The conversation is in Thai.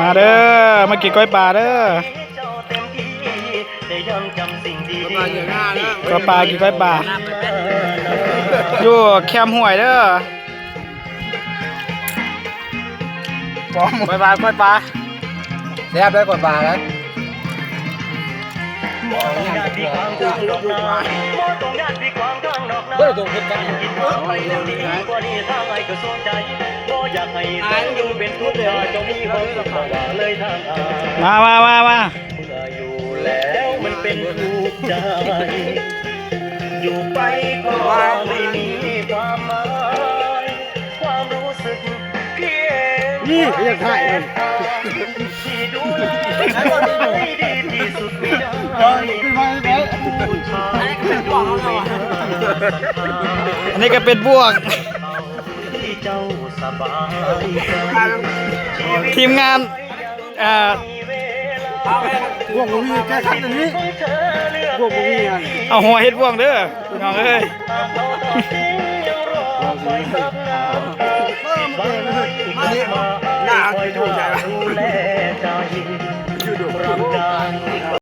มาเด้อมากินก้อยปลาเด้อก้อยปลากินก้อยปลาอยู่แคมห่วยเด้อก้อยปลาก้อยปลาแซ่บได้กว่าปลาแล้วเฮ้ยตรงเพชรกันมาแล้วมันเป็นทุกข์ใจอยู่ไปก็ไม่มีความหมายความรู้สึกเพียงนี่อยากถ่ายมันที่ดูแลให้ดีที่สุดไม่ได้ผู้ชายอันนี้ก็เป็นบ่วงที่เจ้าสบายทีมงานพวกมีแค่ขั้นนี้พวกมีงานเอาหัวเฮ็ดบ่วงเด้อพี่น้องเอ้ย